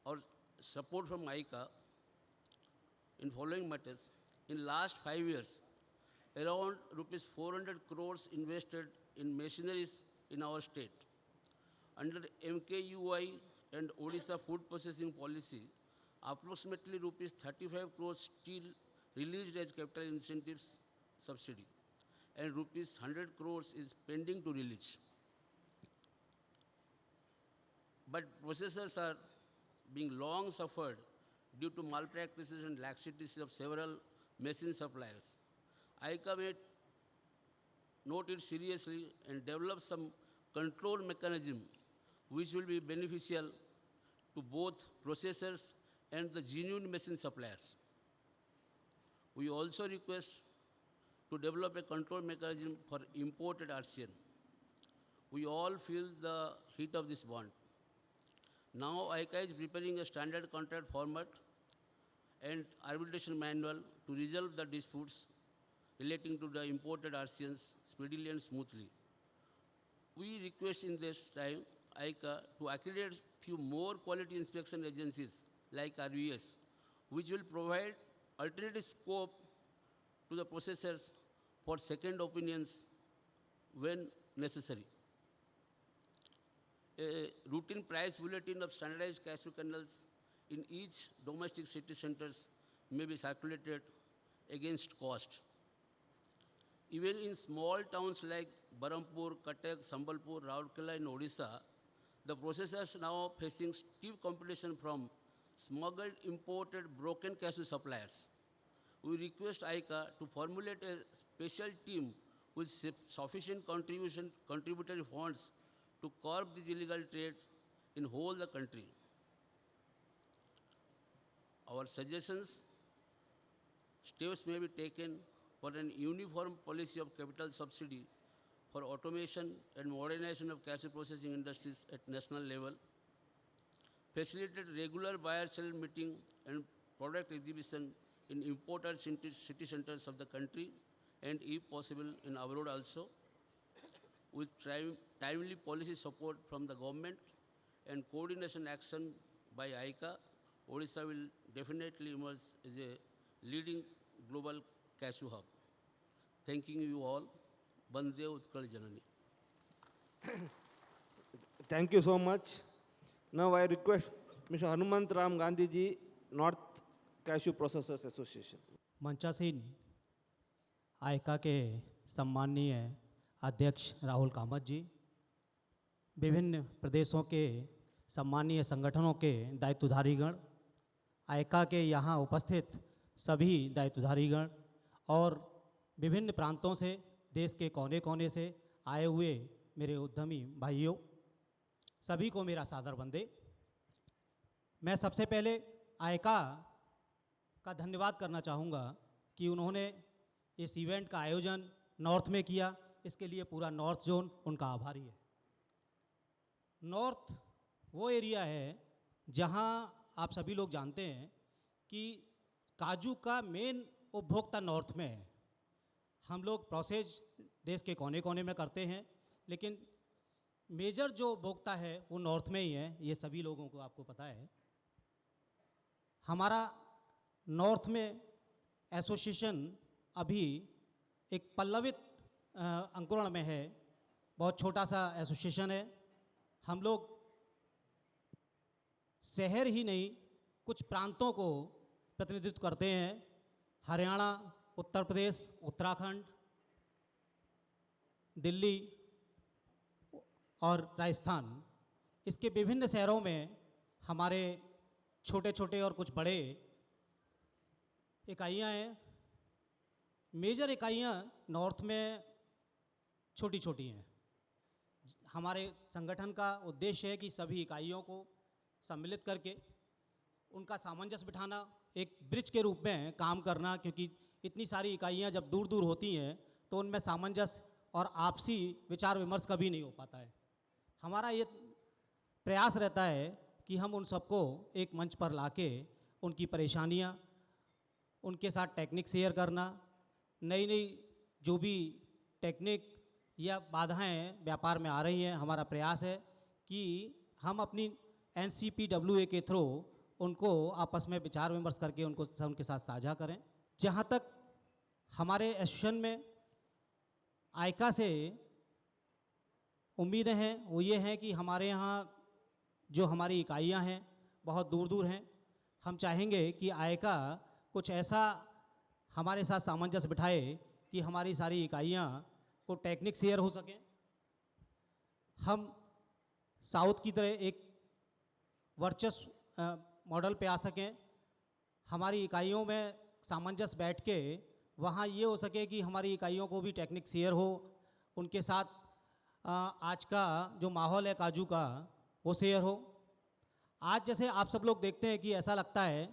our support from AICA in following matters. In last 5 years, around rupees 400 crores invested in machineries in our state. Under MKUI and Odisha food processing policy, approximately rupees 35 crores still released as capital incentives subsidy, and rupees 100 crores is pending to release. But processors are being long suffered due to malpractices and laxities of several machine suppliers. AICA may note it seriously and develop some control mechanism which will be beneficial to both processors and the genuine machine suppliers. We also request to develop a control mechanism for imported RCN. We all feel the heat of this bond. Now AICA is preparing a standard contract format and arbitration manual to resolve the disputes relating to the imported RCNs speedily and smoothly. We request in this time AICA to accredit few more quality inspection agencies like RVS, which will provide alternative scope to the processors for second opinions when necessary. A routine price bulletin of standardized cashew kernels in each domestic city centers may be circulated against cost. Even in small towns like Barampur, Cuttack, Sambalpur, Rourkela in Odisha, the processors now facing stiff competition from smuggled, imported, broken cashew suppliers. We request AICA to formulate a special team with sufficient contributory funds to curb this illegal trade in whole the country. Our suggestions, steps may be taken for an uniform policy of capital subsidy for automation and modernization of cashew processing industries at national level, facilitate regular buyer-seller meeting and product exhibition in imported city centers of the country and if possible in abroad also, with timely policy support from the government and coordination action by AICA, Odisha will definitely emerge as a leading global cashew hub. Thanking you all. Bande Utkal Janani. Thank you so much. Now I request Mr. Hanumant Ram Gandhi ji, North Cashew Processors Association. मंचासीन आयका के सम्माननीय अध्यक्ष राहुल कामत जी, विभिन्न प्रदेशों के सम्माननीय संगठनों के दायित्वधारीगण, आयका के यहाँ उपस्थित सभी दायित्वधारीगण और विभिन्न प्रांतों से, देश के कोने कोने से आए हुए मेरे उद्यमी भाइयों, सभी को मेरा सादर वंदे। मैं सबसे पहले आयका का धन्यवाद करना चाहूँगा कि उन्होंने इस इवेंट का आयोजन नॉर्थ में किया। इसके लिए पूरा नॉर्थ जोन उनका आभारी है। नॉर्थ वो एरिया है जहाँ आप सभी लोग जानते हैं कि काजू का मेन उपभोक्ता नॉर्थ में है। हम लोग प्रोसेस देश के कोने कोने में करते हैं, लेकिन मेजर जो उपभोक्ता है वो नॉर्थ में ही है। ये सभी लोगों को आपको पता है। हमारा नॉर्थ में एसोसिएशन अभी एक पल्लवित अंकुरण में है, बहुत छोटा सा एसोसिएशन है। हम लोग शहर ही नहीं कुछ प्रांतों को प्रतिनिधित्व करते हैं, हरियाणा, उत्तर प्रदेश, उत्तराखंड, दिल्ली और राजस्थान। इसके विभिन्न शहरों में हमारे छोटे छोटे और कुछ बड़े इकाइयाँ हैं। मेजर इकाइयाँ नॉर्थ में छोटी छोटी हैं। हमारे संगठन का उद्देश्य है कि सभी इकाइयों को सम्मिलित करके उनका सामंजस्य बिठाना, एक ब्रिज के रूप में काम करना, क्योंकि इतनी सारी इकाइयाँ जब दूर दूर होती हैं तो उनमें सामंजस्य और आपसी विचार विमर्श कभी नहीं हो पाता है। हमारा ये प्रयास रहता है कि हम उन सबको एक मंच पर लाके उनकी परेशानियाँ, उनके साथ टेक्निक शेयर करना, नई नई जो भी टेक्निक या बाधाएं व्यापार में आ रही हैं, हमारा प्रयास है कि हम अपनी NCPWA के थ्रू उनको आपस में विचार विमर्श करके उनके साथ साझा करें। जहाँ तक हमारे एसोसिएशन में आइका से उम्मीदें हैं वो ये हैं कि हमारे यहाँ जो हमारी इकाइयाँ हैं बहुत दूर दूर हैं। हम चाहेंगे कि आइका कुछ ऐसा हमारे साथ सामंजस्य बिठाए कि हमारी सारी इकाइयाँ को टेक्निक शेयर हो सकें। हम साउथ की तरह एक वर्चस्व मॉडल पे आ सकें। हमारी इकाइयों में सामंजस्य बैठ के वहाँ ये हो सके कि हमारी इकाइयों को भी टेक्निक शेयर हो, उनके साथ आज का जो माहौल है काजू का वो शेयर हो। आज जैसे आप सब लोग देखते हैं कि ऐसा लगता है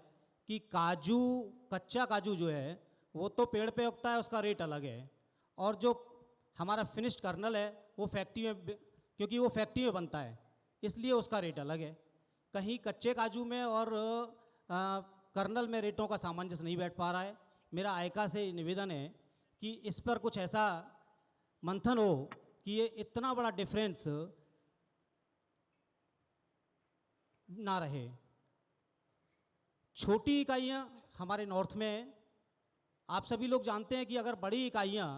कि काजू, कच्चा काजू जो है वो तो पेड़ पे उगता है, उसका रेट अलग है, और जो हमारा फिनिश्ड कर्नल है वो फैक्ट्री में, क्योंकि वो फैक्ट्री में बनता है इसलिए उसका रेट अलग है। कहीं कच्चे काजू में और कर्नल में रेटों का सामंजस्य नहीं बैठ पा रहा है। मेरा आइका से निवेदन है कि इस पर कुछ ऐसा मंथन हो कि ये इतना बड़ा डिफरेंस ना रहे। छोटी इकाइयाँ हमारे नॉर्थ में, आप सभी लोग जानते हैं कि अगर बड़ी इकाइयाँ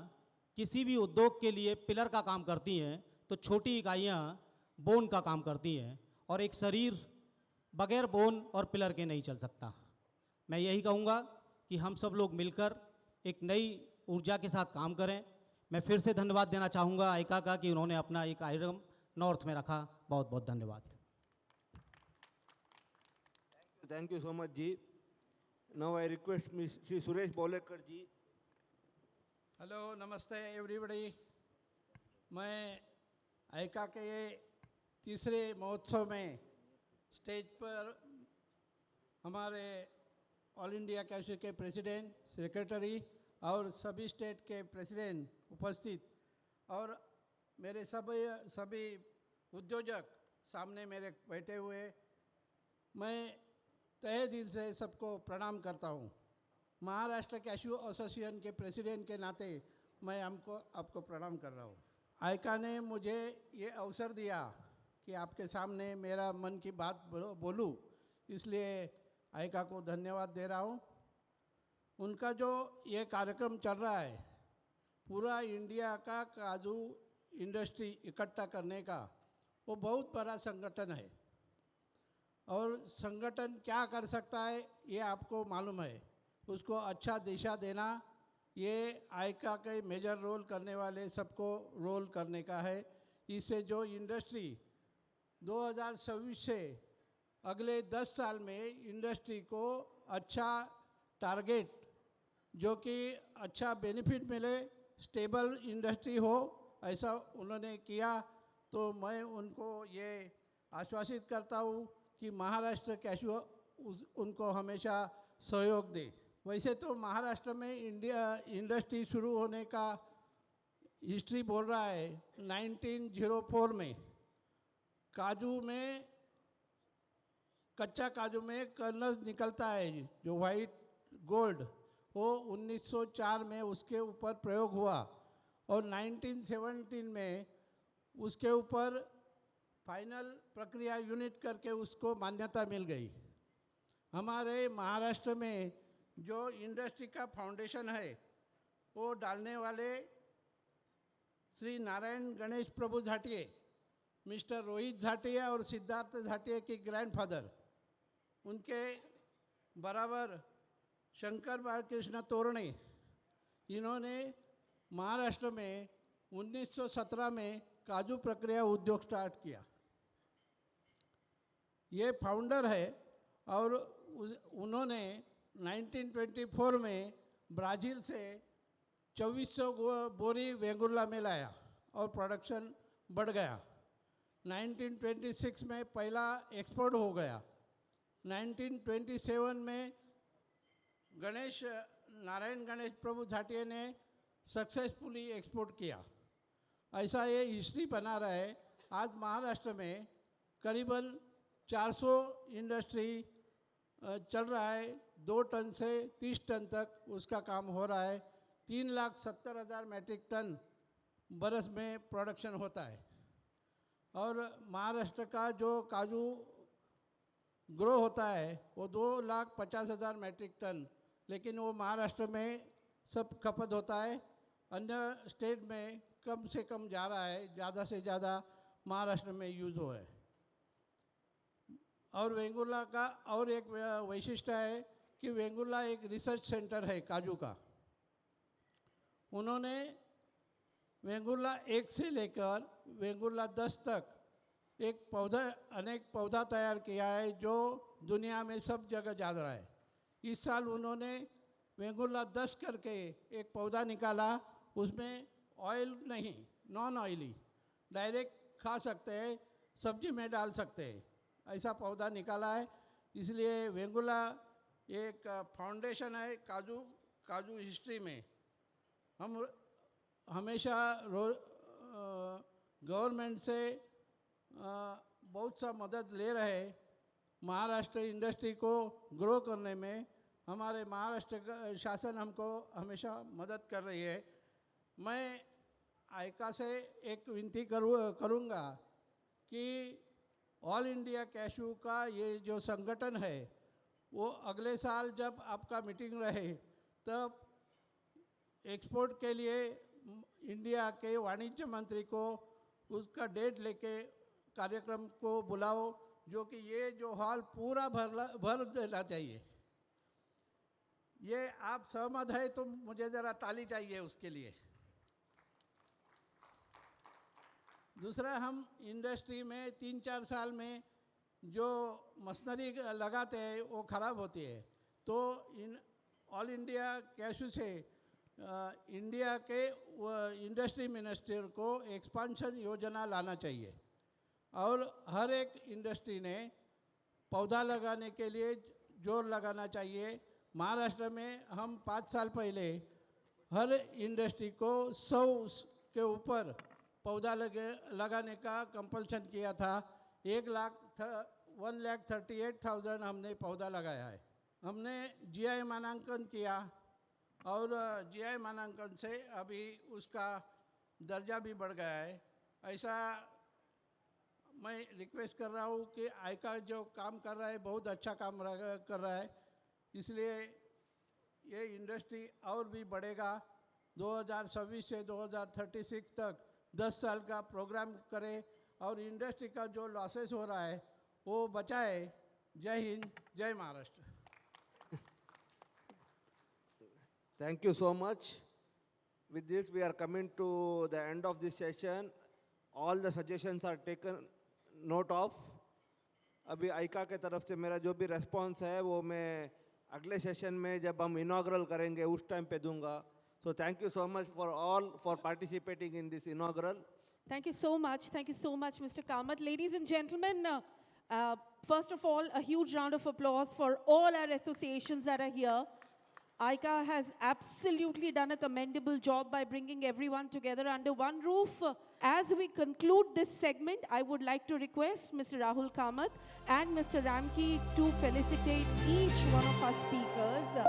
किसी भी उद्योग के लिए पिलर का काम करती हैं तो छोटी इकाइयाँ बोन का काम करती हैं, और एक शरीर बगैर बोन और पिलर के नहीं चल सकता। मैं यही कहूँगा कि हम सब लोग मिलकर एक नई ऊर्जा के साथ काम करें। मैं फिर से धन्यवाद देना चाहूँगा आइका का कि उन्होंने अपना एक कार्यक्रम नॉर्थ में रखा। बहुत बहुत धन्यवाद। Thank you so much, Ji. Now I request Shri Suresh Bolekar Ji. Hello, नमस्ते एवरीबॉडी। मैं आइका के तीसरे महोत्सव में स्टेज पर हमारे ऑल इंडिया कैशू के प्रेसिडेंट, सेक्रेटरी और सभी स्टेट के प्रेसिडेंट उपस्थित और मेरे सभी उद्योजक सामने मेरे बैठे हुए, मैं तहे दिल से सबको प्रणाम करता हूँ। महाराष्ट्र कैशू एसोसिएशन के प्रेसिडेंट के नाते मैं आपको प्रणाम कर रहा हूँ। आइका ने मुझे ये अवसर दिया कि आपके सामने मेरा मन की बात बोलूं, इसलिए आइका को धन्यवाद दे रहा हूं। उनका जो ये कार्यक्रम चल रहा है, पूरा इंडिया का काजू इंडस्ट्री इकट्ठा करने का, वो बहुत बड़ा संगठन है और संगठन क्या कर सकता है ये आपको मालूम है। उसको अच्छा दिशा देना ये आइका के मेजर रोल करने वाले सबको रोल करने का है। इससे जो इंडस्ट्री 2026 से अगले 10 साल में इंडस्ट्री को अच्छा टारगेट, जो कि अच्छा बेनिफिट मिले, स्टेबल इंडस्ट्री हो, ऐसा उन्होंने किया। तो मैं उनको ये आश्वासित करता हूँ कि महाराष्ट्र कैशू उनको हमेशा सहयोग दे। वैसे तो महाराष्ट्र में इंडस्ट्री शुरू होने का हिस्ट्री बोल रहा है 1904 में। काजू में, कच्चा काजू में कर्नल निकलता है जो वाइट गोल्ड, वो 1904 में उसके ऊपर प्रयोग हुआ और 1917 में उसके ऊपर फाइनल प्रक्रिया यूनिट करके उसको मान्यता मिल गई। हमारे महाराष्ट्र में जो इंडस्ट्री का फाउंडेशन है वो डालने वाले श्री नारायण गणेश प्रभु झाटिये, मिस्टर रोहित झाटिये और सिद्धार्थ झाटिये के ग्रैंडफादर, उनके बराबर शंकर बालकृष्ण तोरणे, इन्होंने महाराष्ट्र में 1917 में काजू प्रक्रिया उद्योग स्टार्ट किया। ये फाउंडर है और उन्होंने 1924 में ब्राज़ील से 2400 बोरी वेंगुर्ला में लाया और प्रोडक्शन बढ़ गया। 1926 में पहला एक्सपोर्ट हो गया। 1927 में नारायण गणेश प्रभु झाटिये ने सक्सेसफुली एक्सपोर्ट किया। ऐसा ये हिस्ट्री बना रहा है। आज महाराष्ट्र में करीबन 400 इंडस्ट्री चल रहा है। 2 टन से 30 टन तक उसका काम हो रहा है। 3,70,000 मैट्रिक टन बरस में प्रोडक्शन होता है। और महाराष्ट्र का जो काजू ग्रो होता है वो 2,50,000 मैट्रिक टन, लेकिन वो महाराष्ट्र में सब खपत होता है। अन्य स्टेट में कम से कम जा रहा है, ज़्यादा से ज़्यादा महाराष्ट्र में यूज़ हो है। और वेंगुर्ला का और एक वैशिष्ट्य है कि वेंगुर्ला एक रिसर्च सेंटर है काजू का। उन्होंने वेंगुर्ला 1 से लेकर वेंगुर्ला 10 तक अनेक पौधा तैयार किया है जो दुनिया में सब जगह जा रहा है। इस साल उन्होंने वेंगुर्ला 10 करके एक पौधा निकाला, उसमें ऑयल नहीं, नॉन ऑयली, डायरेक्ट खा सकते हैं, सब्जी में डाल सकते हैं, ऐसा पौधा निकाला है। इसलिए वेंगुर्ला एक फाउंडेशन है काजू हिस्ट्री में। हम हमेशा गवर्नमेंट से बहुत सा मदद ले रहे हैं महाराष्ट्र इंडस्ट्री को ग्रो करने में। हमारे महाराष्ट्र का शासन हमको हमेशा मदद कर रही है। मैं आइका से एक विनती करूँगा कि ऑल इंडिया कैशू का ये जो संगठन है वो अगले साल जब आपका मीटिंग रहे तब एक्सपोर्ट के लिए इंडिया के वाणिज्य मंत्री को उसका डेट लेके कार्यक्रम को बुलाओ, जो कि ये जो हॉल पूरा भर देना चाहिए। ये आप सहमत है तो मुझे ज़रा ताली चाहिए उसके लिए। दूसरा, हम इंडस्ट्री में 3-4 साल में जो मशीनरी लगाते हैं वो ख़राब होती है, तो ऑल इंडिया कैशू से इंडिया के इंडस्ट्री मिनिस्टर को एक्सपांशन योजना लाना चाहिए। और हर एक इंडस्ट्री ने पौधा लगाने के लिए जोर लगाना चाहिए। महाराष्ट्र में हम 5 साल पहले हर इंडस्ट्री को 100 के ऊपर पौधा लगाने का कंपल्सन किया था। 1,38,000 हमने पौधा लगाया है। हमने जीआई मानांकन किया और जीआई मानांकन से अभी उसका दर्जा भी बढ़ गया है। ऐसा मैं रिक्वेस्ट कर रहा हूँ कि आइका जो काम कर रहा है बहुत अच्छा काम कर रहा है, इसलिए ये इंडस्ट्री और भी बढ़ेगा। 2026 से 2036 तक 10 साल का प्रोग्राम करे और इंडस्ट्री का जो लॉसेस हो रहा है वो बचाए। जय हिंद, जय Maharashtra. Thank you so much. With this, we are coming to the end of this session. All the suggestions are taken note of. अभी आइका के तरफ से मेरा जो भी response है वो मैं अगले सेशन में जब हम inaugural करेंगे उस टाइम पे दूंगा. So thank you so much for all for participating in this inaugural. Thank you so much. Thank you so much, Mr. Kamath. Ladies and gentlemen, first of all, a huge round of applause for all our associations that are here. AICA has absolutely done a commendable job by bringing everyone together under one roof. As we conclude this segment, I would like to request Mr. Rahul Kamath and Mr. Ramki to felicitate each one of our speakers.